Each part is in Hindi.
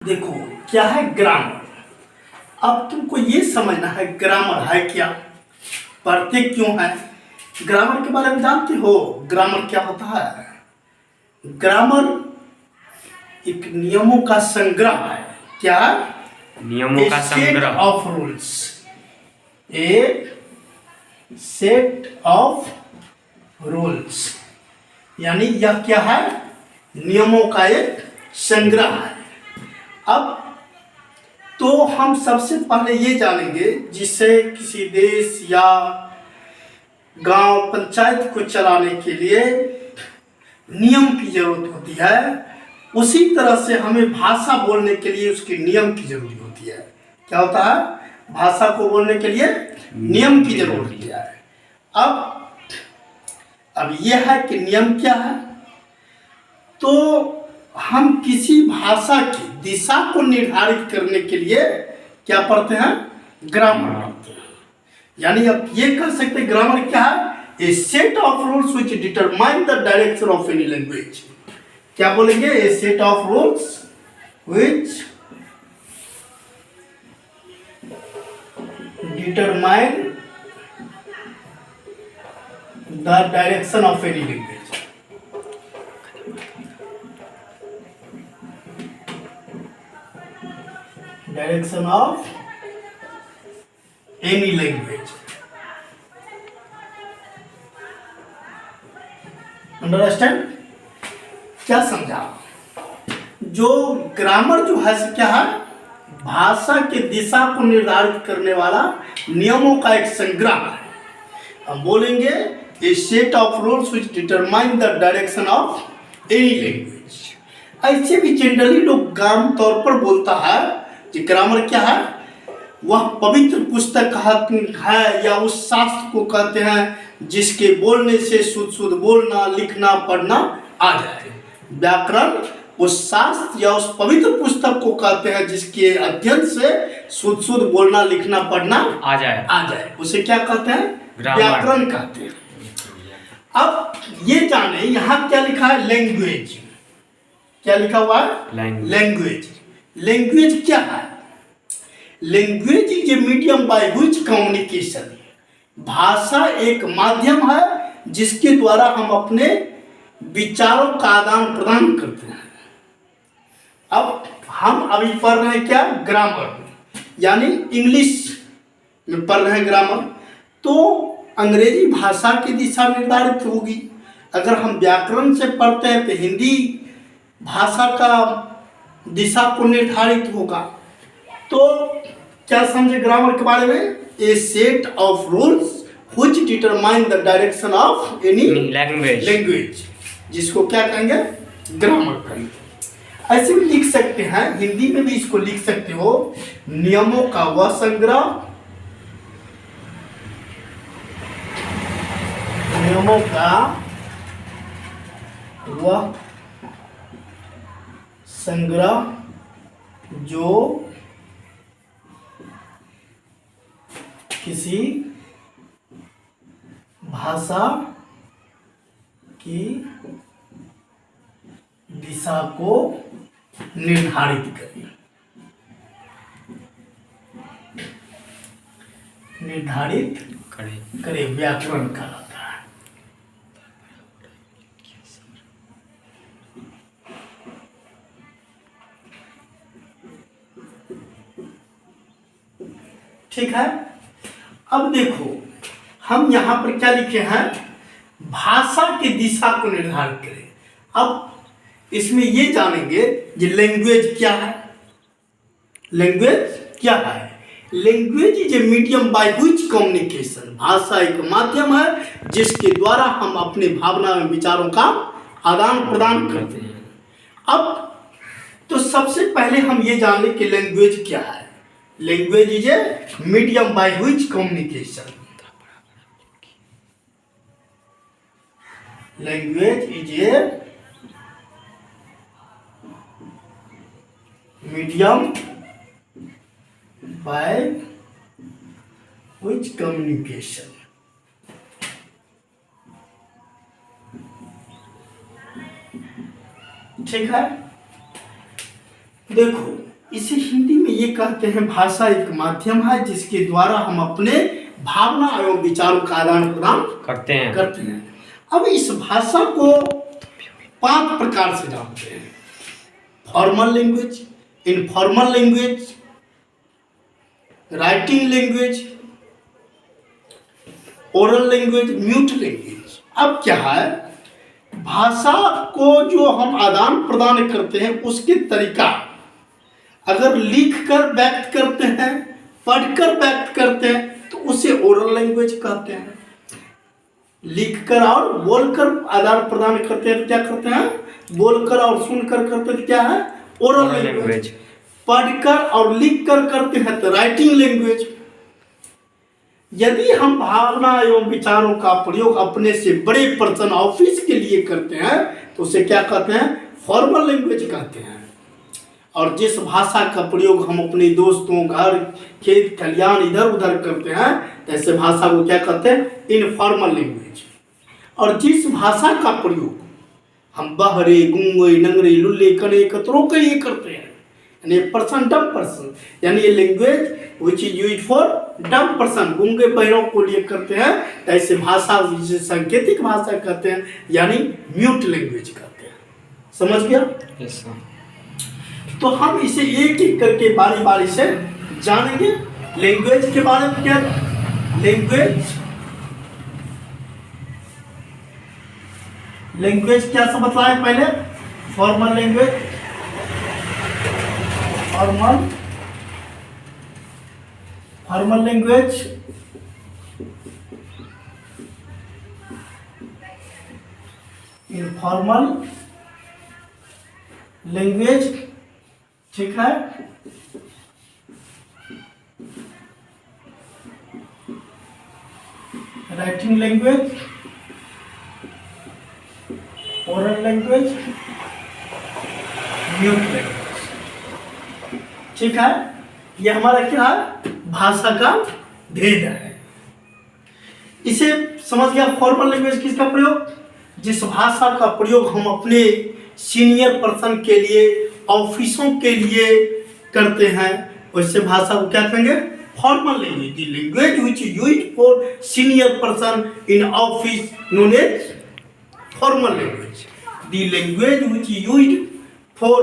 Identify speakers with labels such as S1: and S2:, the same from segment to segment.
S1: देखो क्या है ग्रामर। अब तुमको ये समझना है ग्रामर है क्या, पढ़ते क्यों है। ग्रामर के बारे में जानते हो? ग्रामर क्या होता है? ग्रामर एक नियमों का संग्रह है। क्या?
S2: नियमों का संग्रह
S1: of rules, A set of rules, यानी यह क्या है? नियमों का एक संग्रह है। अब तो हम सबसे पहले ये जानेंगे, जिससे किसी देश या गांव पंचायत को चलाने के लिए नियम की जरूरत होती है, उसी तरह से हमें भाषा बोलने के लिए उसके नियम की जरूरत होती है। क्या होता है? भाषा को बोलने के लिए नियम की जरूरत होती है। अब यह है कि नियम क्या है। तो हम किसी भाषा की दिशा को निर्धारित करने के लिए क्या पढ़ते हैं? ग्रामर पढ़ते हैं। यानी आप ये कह सकते हैं ग्रामर क्या है? A set of rules which determine the direction of any language. क्या बोलेंगे? A set of rules which determine the direction of any language. Direction of any language. Understand? क्या समझा? जो ग्रामर जो है क्या है? भाषा की दिशा को निर्धारित करने वाला नियमों का एक संग्रह है। हम बोलेंगे a set of rules which determine the direction of any language. ऐसे भी जनरली लोग आम तौर पर बोलता है कि ग्रामर क्या है? वह पवित्र पुस्तक है या उस शास्त्र को कहते हैं जिसके बोलने से शुद्ध शुद्ध बोलना लिखना पढ़ना आ जाए। व्याकरण उस शास्त्र या उस पवित्र पुस्तक को कहते हैं जिसके अध्ययन से शुद्ध शुद्ध बोलना लिखना पढ़ना आ जाए। उसे क्या कहते हैं? व्याकरण कहते हैं। अब ये जाने यहाँ क्या लिखा है? लैंग्वेज। क्या लिखा हुआ है? लैंग्वेज। लैंग्वेज क्या है? Language is a medium by which communication. भाषा एक माध्यम है जिसके द्वारा हम अपने विचारों का आदान प्रदान करते हैं। अब हम अभी पढ़ रहे हैं क्या? ग्रामर, यानी इंग्लिश में पढ़ रहे हैं ग्रामर। तो अंग्रेजी भाषा की दिशा निर्धारित होगी। अगर हम व्याकरण से पढ़ते हैं तो हिंदी भाषा का दिशा को निर्धारित होगा। तो क्या समझे ग्रामर के बारे में? A set of rules which determine the direction of any language, जिसको क्या कहेंगे? ग्रामर कहेंगे। ऐसे भी लिख सकते हैं, हिंदी में भी इसको लिख सकते हो, नियमों का वह संग्रह, नियमों का वह संग्रह जो किसी भाषा की दिशा को निर्धारित करे। व्याकरण का होता है। ठीक है। अब देखो हम यहां पर क्या लिखे हैं? भाषा की दिशा को निर्धारित करें। अब इसमें ये जानेंगे कि लैंग्वेज क्या है। लैंग्वेज क्या है? Language is a medium by which communication. भाषा एक माध्यम है जिसके द्वारा हम अपने भावना एवं विचारों का आदान प्रदान करते हैं। अब तो सबसे पहले हम ये जाने कि लैंग्वेज क्या है। Language is a medium by which communication. Language is a medium by which communication. ठीक है। देखो इसे हिंदी में ये कहते हैं, भाषा एक माध्यम है जिसके द्वारा हम अपने भावना एवं विचारों का आदान प्रदान
S2: करते हैं।
S1: अब इस भाषा को 5 प्रकार से जानते हैं: formal language, informal language, writing language, oral language, mute language. अब क्या है, भाषा को जो हम आदान प्रदान करते हैं उसके तरीका, अगर लिख कर व्यक्त करते हैं, पढ़कर व्यक्त करते हैं तो उसे ओरल लैंग्वेज कहते हैं। लिखकर और बोलकर आदान प्रदान करते हैं तो क्या करते हैं, बोलकर और सुनकर करते हैं क्या है, ओरल लैंग्वेज। पढ़कर और लिखकर करते हैं तो राइटिंग लैंग्वेज। यदि हम भावना एवं विचारों का प्रयोग अपने से बड़े पर्सन ऑफिस के लिए करते हैं तो उसे क्या कहते हैं, फॉर्मल लैंग्वेज कहते हैं। और जिस भाषा का प्रयोग हम अपने दोस्तों, घर, खेत खलियान इधर उधर करते हैं तो ऐसे भाषा को क्या कहते हैं, इनफॉर्मल लैंग्वेज। और जिस भाषा का प्रयोग हम बहरे, गूंगे, नंगरे, लुल्ले, कने, कतरों के लिए करते हैं, यानी पर्सन डम पर्सन, यानी ये language which is used for dumb person, गूंगे बहरों को लिए करते हैं, तो ऐसे भाषा जिसे सांकेतिक भाषा कहते हैं, यानी म्यूट लैंग्वेज कहते हैं। समझ गया?
S2: Yes sir.
S1: तो हम इसे एक एक करके बारी बारी से जानेंगे। लैंग्वेज के बारे में क्या, लैंग्वेज क्या सब बतलाएं पहले। Formal language, formal language, informal language, ठीक है। Writing language, oral language, mute language, ठीक है। ये हमारा क्या है, भाषा का भेद है। इसे समझ गया। फॉर्मल लैंग्वेज किसका प्रयोग, जिस भाषा का प्रयोग हम अपने सीनियर पर्सन के लिए, ऑफिसों के लिए करते हैं, वैसे भाषा को क्या कहेंगे, formal language. The language which is used for senior person in office known as formal language. The language which is used for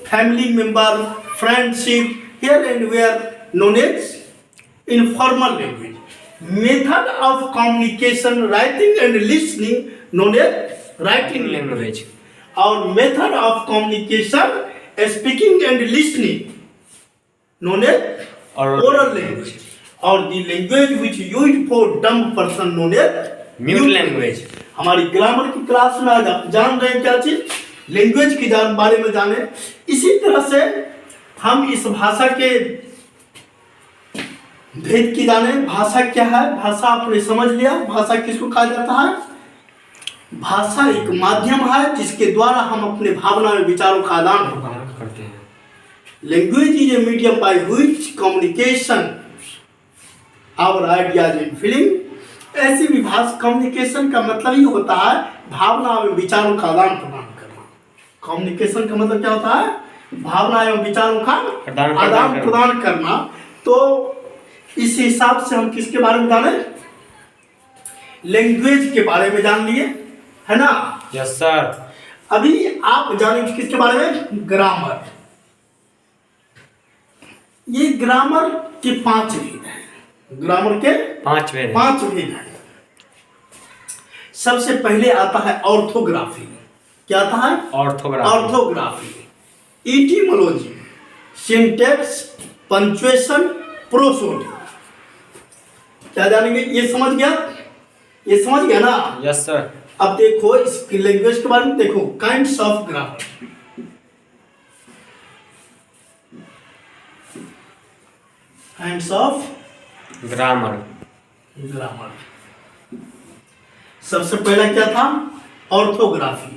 S1: family member, friendship, here and where known as informal language. Method of communication, writing and listening known as writing language. और method of communication, speaking and listening known as oral language. और the language which used for dumb person known as mute language. हमारी ग्रामर की क्लास में आज जान रहे हैं क्या चीज, लैंग्वेज के बारे में जाने। इसी तरह से हम इस भाषा के भेद की जाने। भाषा क्या है, भाषा आपने समझ लिया। भाषा किसको कहा जाता है, भाषा एक माध्यम है जिसके द्वारा हम अपने भावना और विचारों का आदान प्रदान करते हैं। Language is a medium by which communication our ideas and feeling. ऐसी भी भाषा, कम्युनिकेशन का मतलब ही होता है भावना और विचारों का आदान प्रदान करना। कम्युनिकेशन का मतलब क्या होता है, भावना एवं विचारों का आदान प्रदान करना। तो इस हिसाब से हम किसके बारे में जाने, लैंग्वेज के बारे में जान लिए, है ना।
S2: Yes sir.
S1: अभी आप जानेंगे किसके बारे में, ग्रामर। ये ग्रामर के 5 भेद हैं। ग्रामर के 5 भेद हैं। सबसे पहले आता है ऑर्थोग्राफी। क्या आता है, orthography. Etymology, syntax, punctuation, prosody. क्या जानेंगे, ये समझ गया, ये समझ गया ना।
S2: Yes sir.
S1: अब देखो इस लैंग्वेज के बारे में, देखो kinds of grammar. Kinds of
S2: grammar.
S1: सबसे पहला क्या था, orthography.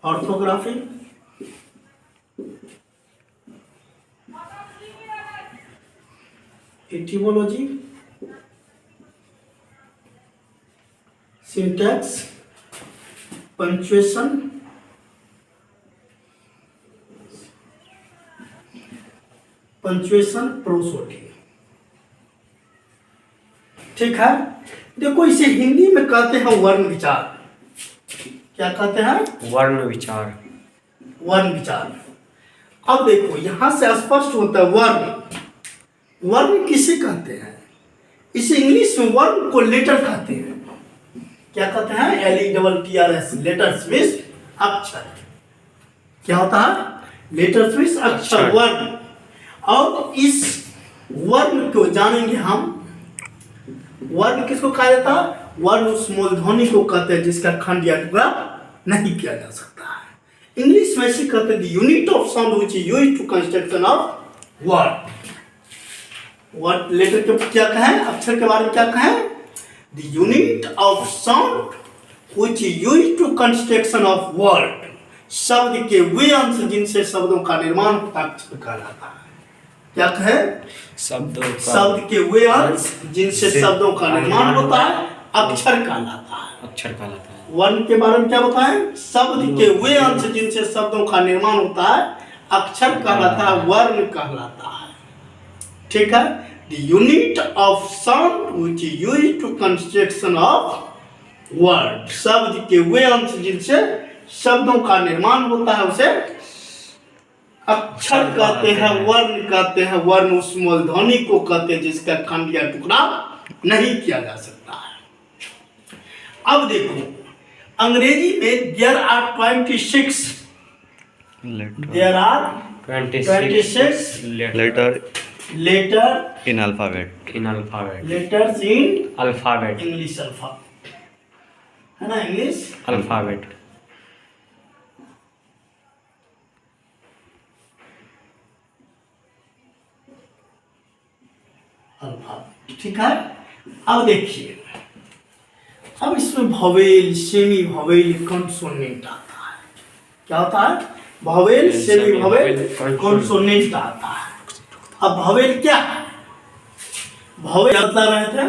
S1: Orthography etymology, syntax, punctuation, prosody. ठीक है, देखो इसे हिंदी में कहते हैं वर्ण विचार। क्या कहते हैं?
S2: वर्ण विचार।
S1: वर्ण विचार। अब देखो यहां से स्पष्ट होता है वर्ण। वर्ण किसे कहते हैं? इसे इंग्लिश में वर्ण को लेटर कहते हैं। क्या कहते हैं? LETTRS, लेटर्स मींस अक्षर। क्या होता है? लेटर्स मींस अक्षर, वर्ण। और इस वर्ण को जानेंगे हम। वर्ण किसको कहा जाता है? वर्ण उस मूलध्वनि को कहते हैं जिसका खंड या टुकड़ा नहीं किया जा सकता है। इंग्लिश में ऐसे कहते हैं unit of sound which is used to construction of word. Word letter के क्या कहें? अक्षर के बारे में क्या कहें? The unit of sound which is used to construction of word. शब्द के वे अंश जिनसे शब्दों का निर्माण अक्षर कहलाता है। क्या कहे? शब्द के वे अंश जिनसे शब्दों का निर्माण होता है अक्षर कहलाता है।
S2: अक्षर कहलाता है।
S1: वर्ण के बारे में क्या बताएं? शब्द के वे अंश जिनसे शब्दों का निर्माण होता है अक्षर कहलाता है, वर्ण कहलाता है। ठीक है, the unit of sound which is used to construction of word. शब्द के वे अंश जिनसे शब्दों का निर्माण होता है उसे अक्षर कहते हैं, वर्ण कहते हैं। वर्ण उस मूलध्वनि को कहते हैं जिसका खंड या टुकड़ा नहीं किया जा सकता है। अब देखो अंग्रेजी में there are 26 letter
S3: in alphabet.
S1: Letters in
S2: alphabet.
S1: English alphabet, है ना? English
S2: alphabet.
S1: अल्फाबेट। ठीक है, अब देखिए, अब इसमें वोवेल, सेमी वोवेल, कंसोनेंट आता है। क्या होता है? वोवेल, सेमी वोवेल, कंसोनेंट आता है। अब वोवेल क्या है? वोवेल बता रहे थे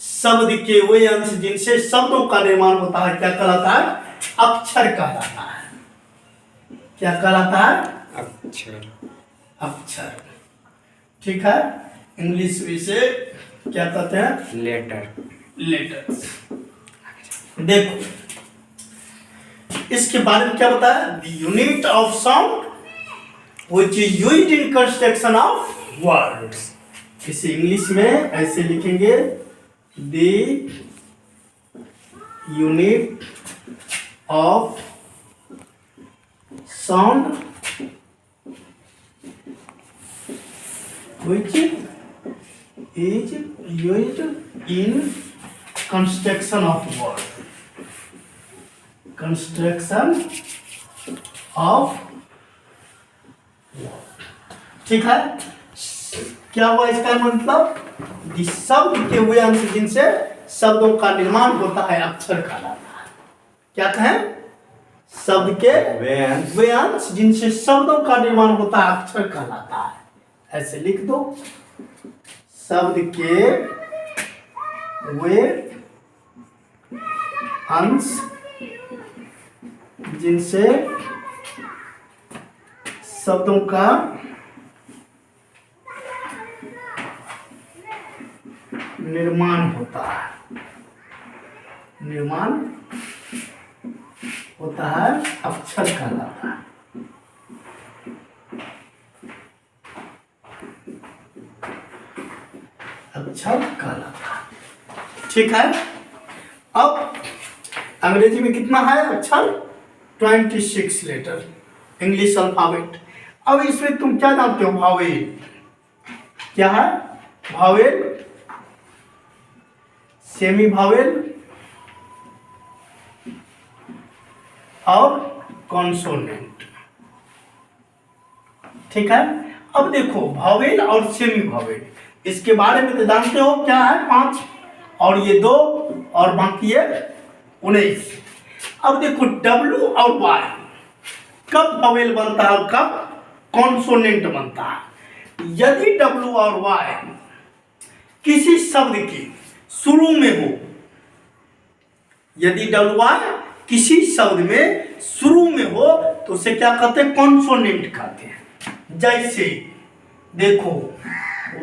S1: शब्द के वे अंश जिनसे शब्दों का निर्माण होता है। क्या कहलाता है? अक्षर कहलाता है। क्या कहलाता है?
S2: अक्षर।
S1: अक्षर। ठीक है, इंग्लिश में इसे क्या कहते हैं?
S2: लेटर।
S1: लेटर्स। देखो इसके बारे में क्या बताया? The unit of sound which is used in construction of words. इसे इंग्लिश में ऐसे लिखेंगे, the unit of sound which is used in construction of word. Construction of word. ठीक है, क्या हुआ इसका मतलब? शब्द के वे अंश जिनसे शब्दों का निर्माण होता है अक्षर कहलाता है। क्या कहें? शब्द के वे अंश जिनसे शब्दों का निर्माण होता है अक्षर कहलाता है। ऐसे लिख दो, शब्द के वे अंश जिनसे शब्दों का निर्माण होता है, अक्षर कहलाता है। अक्षर कहलाता है। ठीक है, अब अंग्रेजी में कितना है अक्षर? 26 लेटर, इंग्लिश अल्फाबेट। अब इसमें तुम क्या जानते हो? वोवेल क्या है? वोवेल, सेमी वोवेल और कॉन्सोनेंट। ठीक है, अब देखो वोवेल और सेमी वोवेल, इसके बारे में तो जानते हो क्या है? 5 और ये 2 और बाकी है 19। अब देखो W और Y कब वोवेल बनता है और कब कॉन्सोनेंट बनता है। यदि W और Y किसी शब्द के शुरू में हो यदि डब्ल्यू वाई किसी शब्द में शुरू में हो तो उसे क्या कहते हैं, कॉन्सोनेंट कहते हैं। जैसे देखो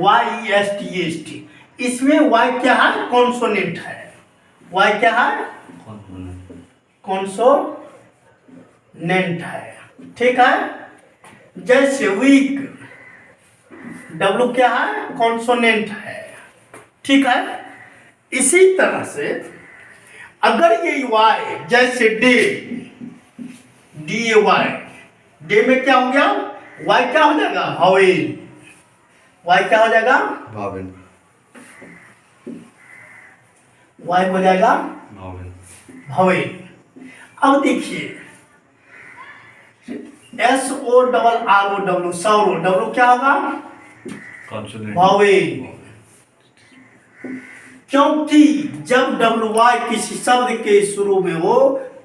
S1: YEST, इसमें वाई क्या है, कॉन्सोनेंट है। वाई क्या है, कॉन्सोनेंट है, ठीक है। जैसे वीक, डब्ल्यू क्या है, कॉन्सोनेंट है, ठीक है। इसी तरह से अगर ये वाई, जैसे डे, DAY, डे में क्या हो गया, वाई क्या हो जाएगा, वावेल। वाई क्या हो जाएगा,
S2: वावेल।
S1: वाई हो जाएगा
S2: वावेल।
S1: वावेल। अब देखिए SORROW, सौरो, डब्ल्यू क्या होगा,
S2: कॉन्सोनेंट।
S1: वावेल। क्योंकि जब WY किसी शब्द के शुरू में हो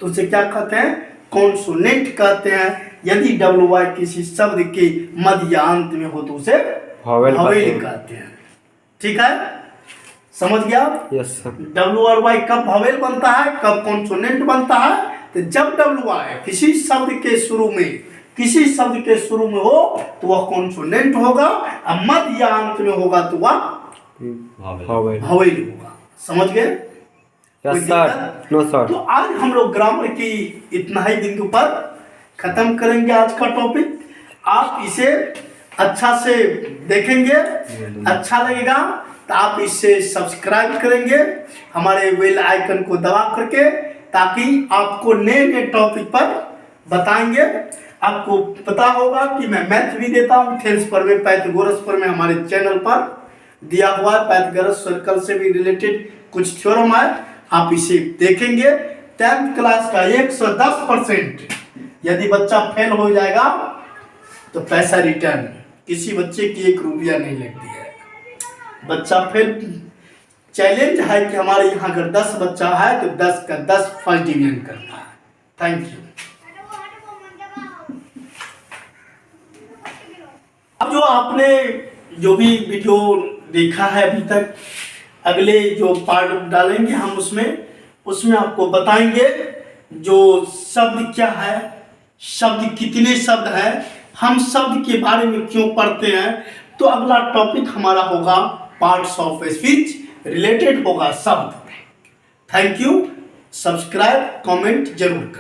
S1: तो उसे क्या कहते हैं, कॉन्सोनेंट कहते हैं। यदि WY किसी शब्द के मध्य अंत में हो तो उसे
S2: वावेल
S1: कहते हैं, ठीक है। समझ गया।
S2: Yes sir.
S1: W और Y कब वावेल बनता है, कब कॉन्सोनेंट बनता है, तो जब WY किसी शब्द के शुरू में हो तो वह कॉन्सोनेंट होगा, और मध्य अंत में होगा तो वह
S2: वावेल
S1: होगा। समझ गए।
S2: Yes sir. No sir.
S1: तो आज हम लोग ग्रामर की इतना ही दिन के ऊपर खत्म करेंगे आज का टॉपिक। आप इसे अच्छा से देखेंगे, अच्छा लगेगा तो आप इसे सब्सक्राइब करेंगे, हमारे बेल आइकन को दबा करके, ताकि आपको नए नए टॉपिक पर बताएंगे। आपको पता होगा कि मैं मैथ भी देता हूँ, थेल्स पर में, पाइथागोरस पर में, हमारे चैनल पर दिया हुआ है। पाइथागोरस सर्कल से भी रिलेटेड कुछ थ्योरम है, आप इसे देखेंगे। 10th क्लास का 110%, यदि बच्चा फेल हो जाएगा तो पैसा रिटर्न, किसी बच्चे की 1 रुपया नहीं लगती है। बच्चा फेल, चैलेंज है कि हमारे यहाँ अगर 10 बच्चा है तो 10 का 10 फर्स्ट डिवीजन करता है। Thank you. अब जो आपने जो भी वीडियो देखा है अभी तक, अगले जो पार्ट डालेंगे हम उसमें आपको बताएंगे जो शब्द क्या है, शब्द कितने शब्द है, हम शब्द के बारे में क्यों पढ़ते हैं। तो अगला टॉपिक हमारा होगा पार्ट्स ऑफ स्पीच, रिलेटेड होगा शब्द। Thank you. सब्सक्राइब, कमेंट जरूर करें।